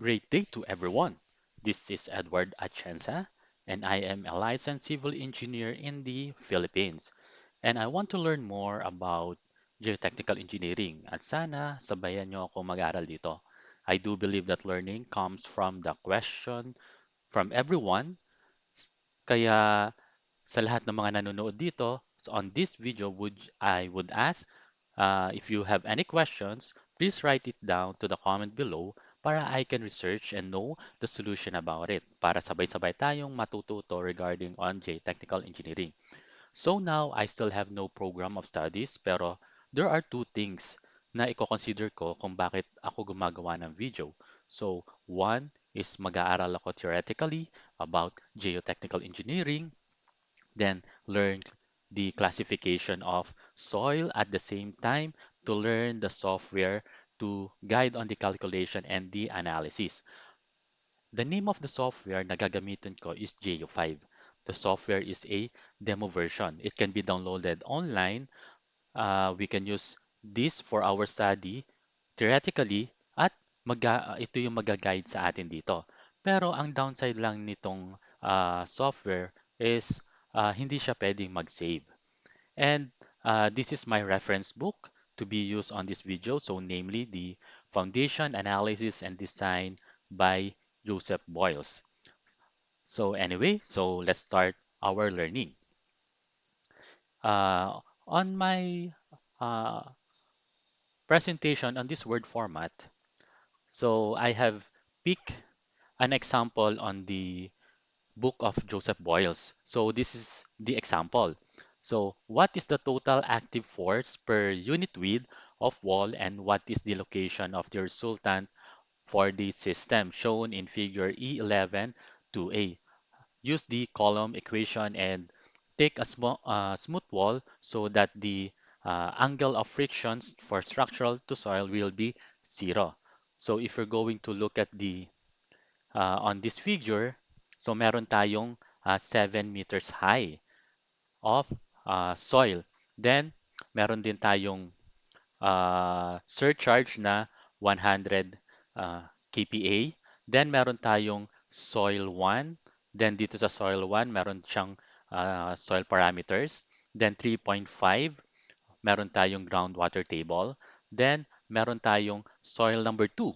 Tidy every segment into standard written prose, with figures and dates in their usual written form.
Great day to everyone. This is Edward Atienza, and I am a licensed civil engineer in the Philippines. And I want to learn more about geotechnical engineering. At sana, sabayan niyo ako mag-aral dito. I do believe that learning comes from the question from everyone. Kaya sa lahat ng mga nanonood dito, so on this video, I would ask if you have any questions, please write it down to the comment below para I can research and know the solution about it para sabay-sabay tayong matututo regarding on J-Technical Engineering. So now, I still have no program of studies pero there are two things na i-consider ko kung bakit ako gumagawa ng video. So, one is mag-aaral ako theoretically about geotechnical engineering, then learn the classification of soil at the same time to learn the software to guide on the calculation and the analysis. The name of the software na gagamitin ko is Geo5. The software is a demo version. It can be downloaded online. We can use this for our study theoretically at ito yung mag-guide sa atin dito. Pero ang downside lang nitong software is hindi siya pwedeng mag-save. And this is my reference book to be used on this video. So namely the Foundation Analysis and Design by Joseph Boyles. So anyway, so let's start our learning. On my uh, presentation on this word format, so I have picked an example on the book of Joseph Boyles. So this is the example. So what is the total active force per unit width of wall and what is the location of the resultant for the system shown in figure E11 2A? Use the column equation and take a smooth wall so that the angle of frictions for structural to soil will be zero. So if you're going to look at the on this figure, so meron tayong 7 meters high of soil. Then, meron din tayong surcharge na 100 kPa. Then, meron tayong soil 1. Then, dito sa soil 1, meron siyang soil parameters. Then, 3.5, meron tayong groundwater table. Then, meron tayong soil number 2.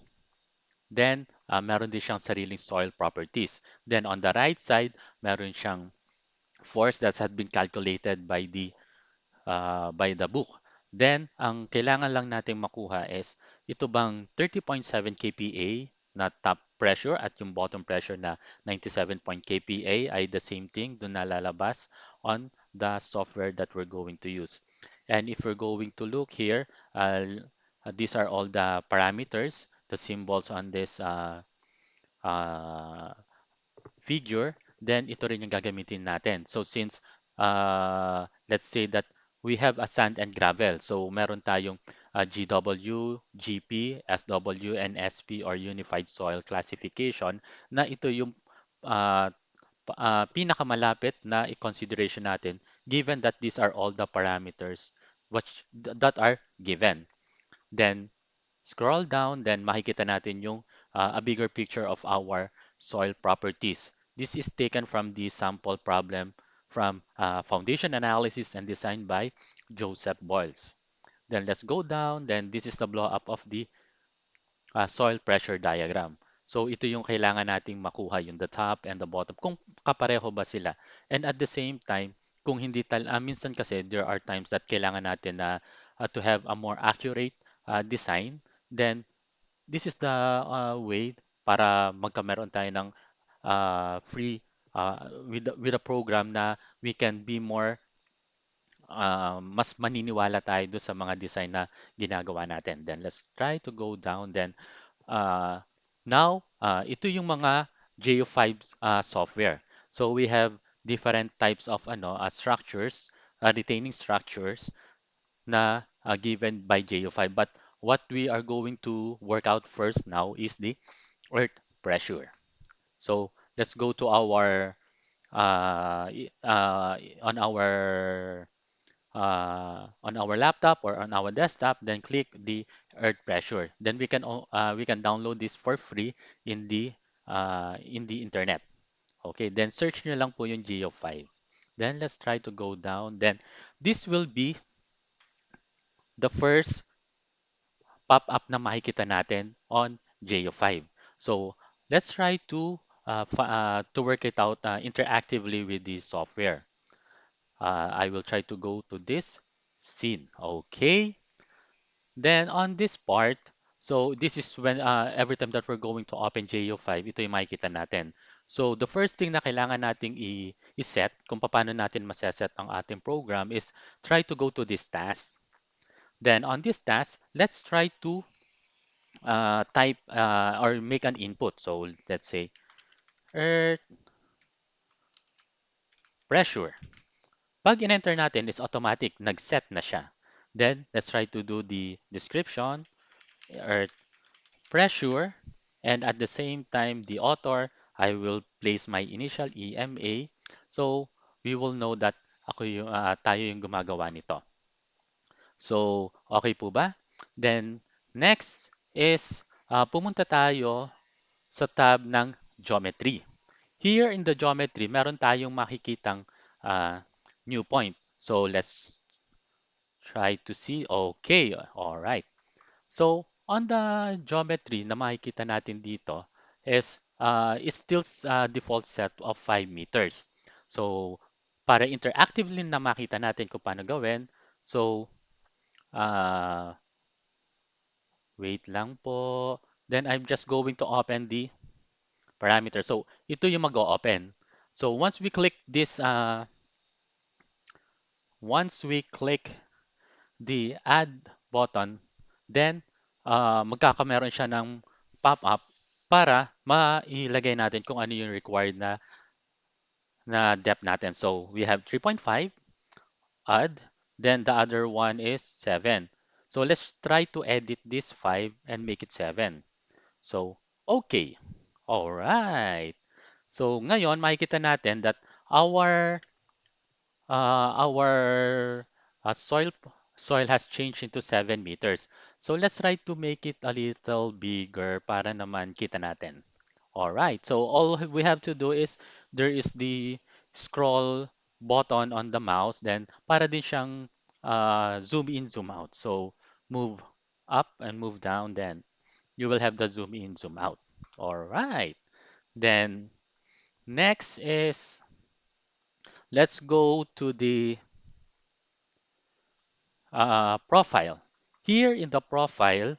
Then, meron din siyang sariling soil properties. Then, on the right side, meron siyang force that had been calculated by the book. Then, ang kailangan lang nating makuha is ito bang 30.7 kPa na top pressure at yung bottom pressure na 97 kPa ay the same thing doon nalalabas on the software that we're going to use. And if we're going to look here, these are all the parameters, the symbols on this uh, figure, then ito rin yung gagamitin natin. So since let's say that we have a sand and gravel. So meron tayong GW, GP, SW, and SP or Unified Soil Classification na ito yung uh, pinakamalapit na i-consideration natin given that these are all the parameters that are given. Then scroll down, then makikita natin yung a bigger picture of our soil properties. This is taken from the sample problem from Foundation Analysis and Design by Joseph Boyles. Then let's go down. Then this is the blow up of the soil pressure diagram. So ito yung kailangan nating makuha, yung the top and the bottom, kung kapareho ba sila. And at the same time, kung hindi minsan kasi there are times that kailangan natin na to have a more accurate design, then this is the way para magkameron tayo ng free with a program na we can be more mas maniniwala tayo do sa mga design na ginagawa natin. Then let's try to go down. Then now ito yung mga Geo5 software. So we have different types of structures, retaining structures na given by Geo5. But what we are going to work out first now is the earth pressure. So let's go to our on our on our laptop or on our desktop, then click the earth pressure. Then we can download this for free in the internet. Okay, then search nyo lang po yung Geo5. Then let's try to go down. Then this will be the first pop-up na makikita natin on Geo5. So let's try to work it out interactively with the software. I will try to go to this scene. Okay. Then on this part, so this is when every time that we're going to open JO5, ito yung makikita natin. So the first thing na kailangan nating i-set kung paano natin maseset ang ating program is try to go to this task. Then on this task, let's try to type or make an input. So let's say earth pressure. Pag in-enter natin, it's automatic, nag-set na siya. Then let's try to do the description, earth pressure, and at the same time, the author, I will place my initial EMA. So we will know that tayo yung gumagawa nito. So, okay po ba? Then, next is pumunta tayo sa tab ng geometry. Here in the geometry, meron tayong makikitang uh, new point. So, let's try to see. Okay, all right. So, on the geometry na makikita natin dito is still default set of 5 meters. So, para interactively na makita natin kung paano gawin, so, uh, wait lang po. Then, I'm just going to open the parameter. So, ito yung mag-o-open. So, once we click the add button, then magkakameron siya ng pop-up para mailagay natin kung ano yung required na depth natin. So we have 3.5, add, then the other one is 7. So let's try to edit this 5 and make it 7. So, okay. All right. So ngayon, makikita natin that our our soil has changed into 7 meters. So let's try to make it a little bigger para naman kita natin. All right. So all we have to do is there is the scroll button on the mouse, then para din siyang zoom in, zoom out. So move up and move down, then you will have the zoom in, zoom out. All right. Then next is let's go to the profile. Here in the profile,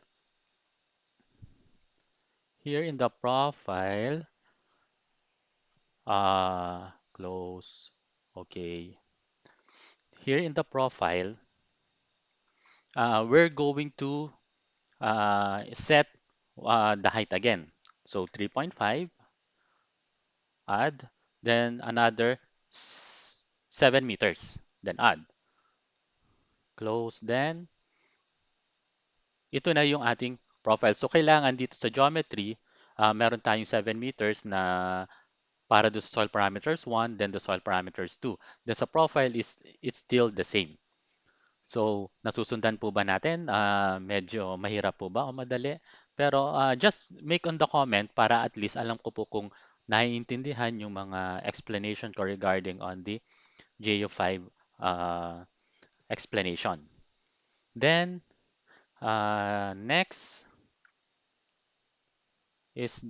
here in the profile, close. Okay. Here in the profile, we're going to set the height again. So 3.5, add, then another 7 meters, then add, close, then ito na yung ating profile. So kailangan dito sa geometry, meron tayong 7 meters na para do sa soil parameters 1, then the soil parameters 2. Then sa profile is it's still the same. So, nasusundan po ba natin? Medyo mahirap po ba o madali? Pero just make on the comment para at least alam ko po kung naiintindihan yung mga explanation ko regarding on the GEO5 explanation. Then, next is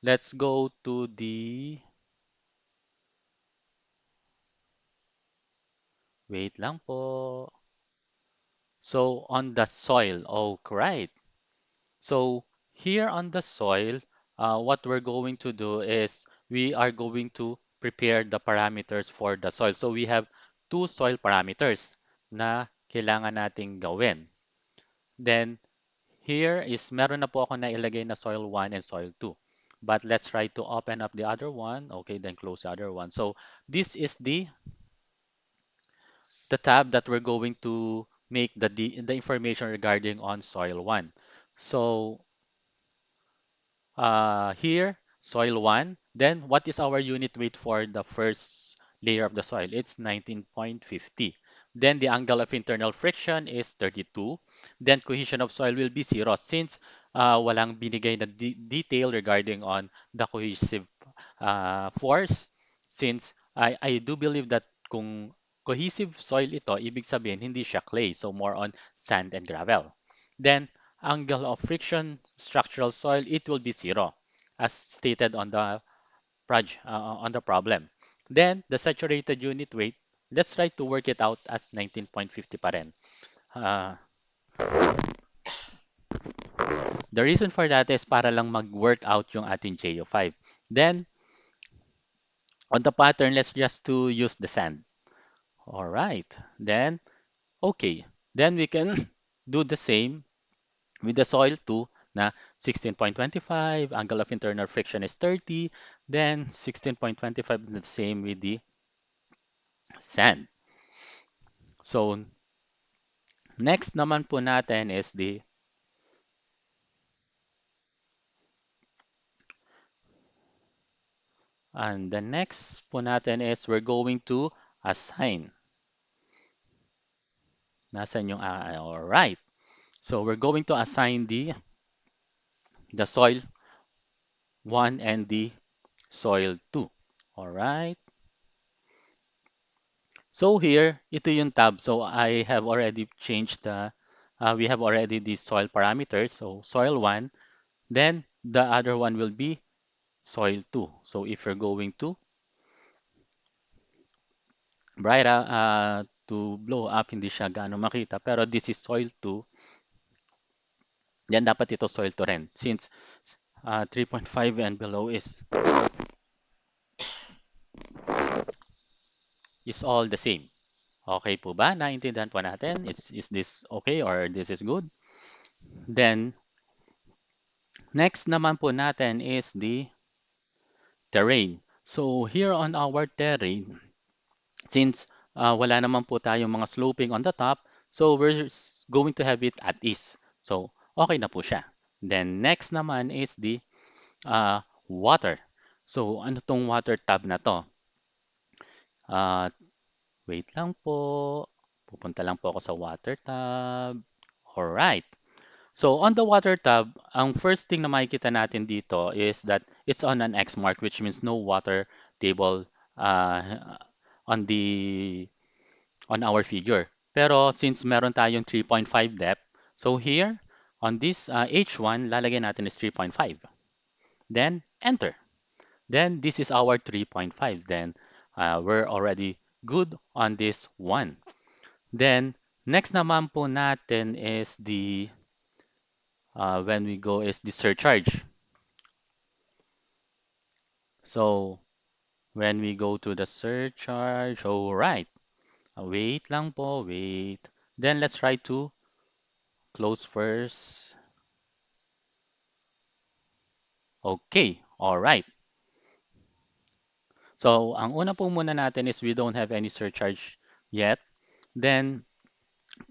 let's go to wait lang po. So, on the soil, oh, right. So here on the soil, what we're going to do is we are going to prepare the parameters for the soil. So we have two soil parameters na kailangan nating gawin. Then here is meron na po ako na ilagay na soil 1 and soil 2. But let's try to open up the other one. Okay, then close the other one. So this is the tab that we're going to make the information regarding on soil 1. So here, soil 1. Then, what is our unit weight for the first layer of the soil? It's 19.50. Then the angle of internal friction is 32. Then cohesion of soil will be 0 since walang binigay na detail regarding on the cohesive force. Since I do believe that kung cohesive soil ito, ibig sabihin hindi siya clay. So more on sand and gravel. Then angle of friction, structural soil, it will be 0 as stated on the problem. Then the saturated unit weight, let's try to work it out as 19.50 pa rin. Uh, the reason for that is para lang mag-work out yung ating Geo5. Then on the pattern, let's just to use the sand. All right. Then okay. Then we can do the same with the soil too na 16.25, angle of internal friction is 30, then 16.25 the same with the sand. So next naman po natin is the next po natin is we're going to assign. Nasaan yung all right. So we're going to assign the soil 1 and the soil 2. All right. So here, ito yung tab. So I have already changed we have already the soil parameters. So soil 1, then the other one will be soil 2. So if you're going to to blow up, hindi siya gaano makita. Pero this is soil 2, then dapat ito soil 2 rin. Since 3.5 and below is all the same. Okay po ba? Naintindihan po natin? Is this okay or this is good? Then, next naman po natin is the terrain. So, here on our terrain, since wala naman po tayong mga sloping on the top, so going to have it at ease. So, okay na po siya. Then, next naman is the water. So, ano tong water tab na to? Uh, wait lang po. Pupunta lang po ako sa water tab. Alright. So on the water tab, ang first thing na makikita natin dito is that it's on an X mark, which means no water table uh, on the on our figure. Pero since meron tayong 3.5 depth, so here on this H1, lalagyan natin is 3.5. Then enter. Then this is our 3.5. Then we're already good on this one. Then next naman po natin is the when we go is the surcharge. So when we go to the surcharge, all right. Wait lang po, wait. Then let's try to close first. Okay, all right. So ang una po muna natin is we don't have any surcharge yet. Then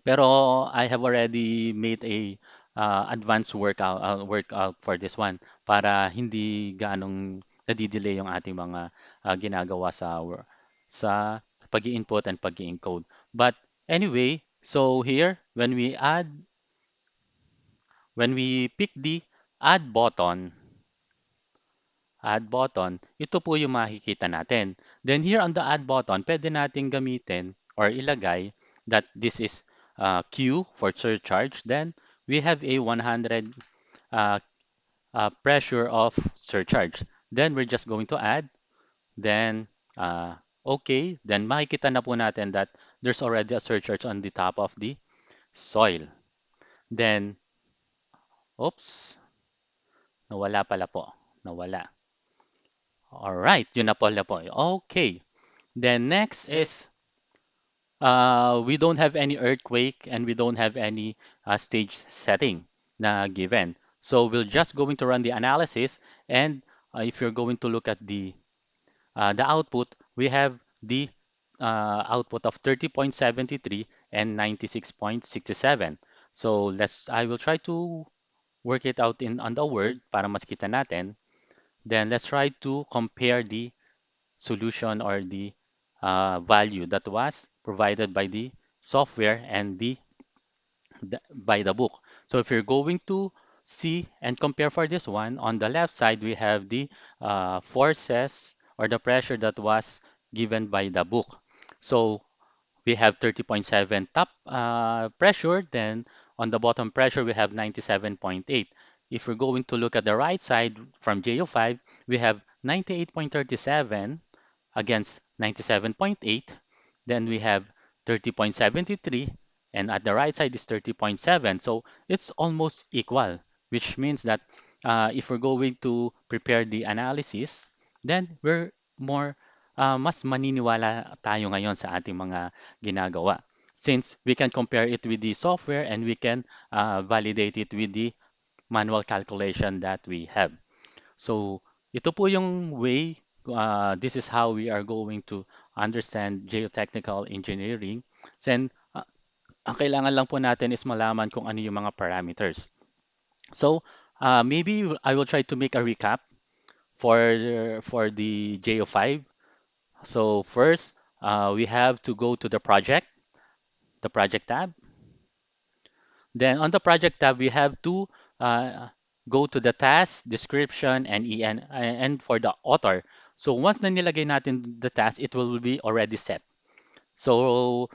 pero I have already made a advanced workout for this one para hindi ganong nadidelay yung ating mga ginagawa sa pag-i-input and pag-i-encode. But anyway, so here when we pick the add button, ito po yung makikita natin. Then here on the add button, pwede nating gamitin or ilagay that this is Q for surcharge. Then we have a 100 uh, pressure of surcharge. Then we're just going to add. Then okay. Then makikita na po natin that there's already a surcharge on the top of the soil. Then, oops, nawala pala po. Nawala. All right, yun na pala po. Okay. Then next is we don't have any earthquake and we don't have any stage setting na given. So we're just going to run the analysis and if you're going to look at the output, we have the output of 30.73 and 96.67. So I will try to work it out in on the word para mas kita natin. Then let's try to compare the solution or the value that was provided by the software and by the book. So if you're going to see and compare for this one, on the left side, we have the forces or the pressure that was given by the book. So we have 30.7 top pressure, then on the bottom pressure, we have 97.8. If we're going to look at the right side from JO5, we have 98.37 against 97.8. Then we have 30.73, and at the right side is 30.7. So it's almost equal, which means that if we're going to prepare the analysis, then we're more mas maniniwala tayo ngayon sa ating mga ginagawa. Since we can compare it with the software and we can validate it with the manual calculation that we have. So, ito po yung way, this is how we are going to understand geotechnical engineering. Then, ang kailangan lang po natin is malaman kung ano yung mga parameters. So, maybe I will try to make a recap for the JO5. So, first, we have to go to the project tab. Then on the project tab, we have to go to the task, description, and and for the author. So once na nilagay natin the task, it will be already set. So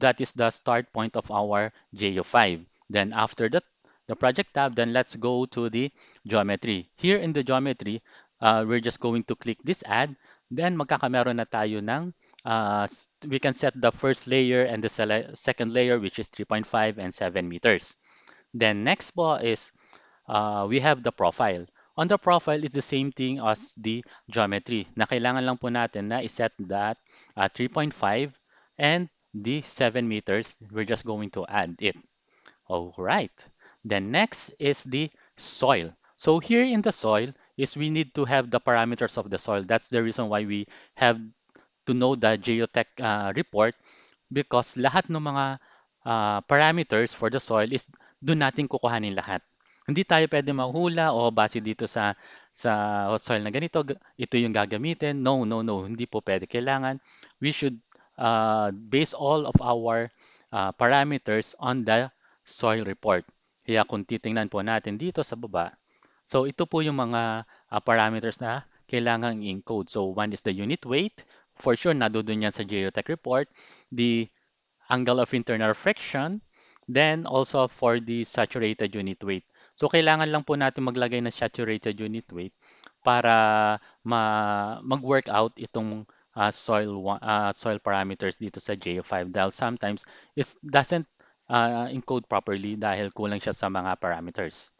that is the start point of our GEO5. Then after that, the project tab, then let's go to the geometry. Here in the geometry, we're just going to click this add. Then magkakameron na tayo ng, we can set the first layer and the second layer, which is 3.5 and 7 meters. Then next po is we have the profile. On the profile, it's the same thing as the geometry na kailangan lang po natin na iset that 3.5 and the 7 meters, we're just going to add it. All right. Then next is the soil. So here in the soil is we need to have the parameters of the soil. That's the reason why we have to know the geotech report because lahat ng mga parameters for the soil is doon natin kukuhanin lahat. Hindi tayo pwede mahula o base dito sa soil na ganito, ito yung gagamitin. No, no, no, hindi po pwede. Kailangan we should base all of our parameters on the soil report. Kaya kung titingnan po natin dito sa baba, so ito po yung mga parameters na kailangan i-encode. So one is the unit weight. For sure, nandoon yan sa geotech report. The angle of internal friction, then also for the saturated unit weight. So kailangan lang po natin maglagay ng saturated unit weight para mag-work out itong soil parameters dito sa JO5 dahil sometimes it doesn't encode properly dahil kulang siya sa mga parameters.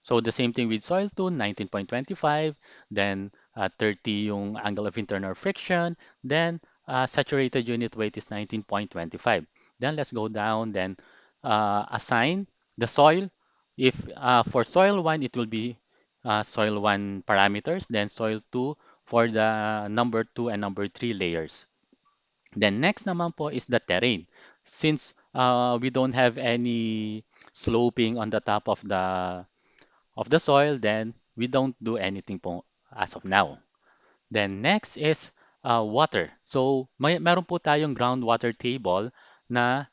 So the same thing with soil 2, 19.25, then 30 yung angle of internal friction, then saturated unit weight is 19.25. Then let's go down, then assign the soil. If for soil 1, it will be soil 1 parameters, then soil 2 for the number 2 and number 3 layers. Then next naman po is the terrain. Since we don't have any sloping on the top of the soil, then we don't do anything po as of now. Then next is water. So meron po tayong groundwater table na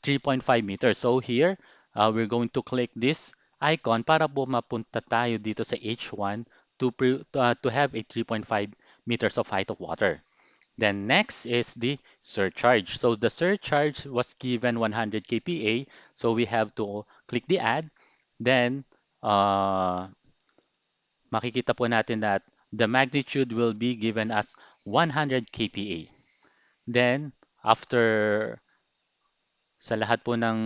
3.5 meters. So here, we're going to click this icon para po mapunta tayo dito sa H1 to have a 3.5 meters of height of water. Then next is the surcharge. So the surcharge was given 100 kPa. So we have to click the add. Then uh, makikita po natin that the magnitude will be given as 100 kPa. Then, after sa lahat po ng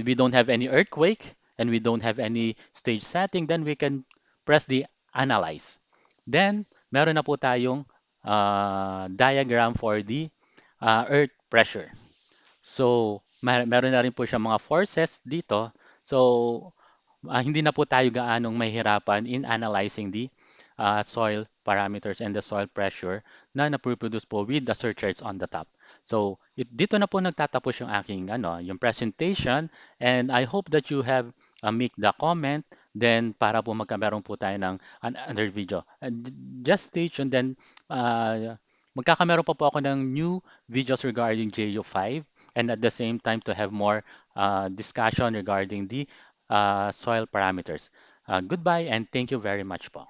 we don't have any earthquake and we don't have any stage setting, then we can press the analyze. Then, meron na po tayong diagram for the earth pressure. So, meron na rin po siya mga forces dito. So, hindi na po tayo gaanong mahirapan in analyzing the soil parameters and the soil pressure na napoproduce po with the surcharge on the top. So, dito na po nagtatapos yung aking yung presentation and I hope that you have make the comment then para po magkameron po tayo ng another video. And just stay tuned then magkakameron pa po ako ng new videos regarding JU5 and at the same time to have more discussion regarding the soil parameters. Goodbye and thank you very much po.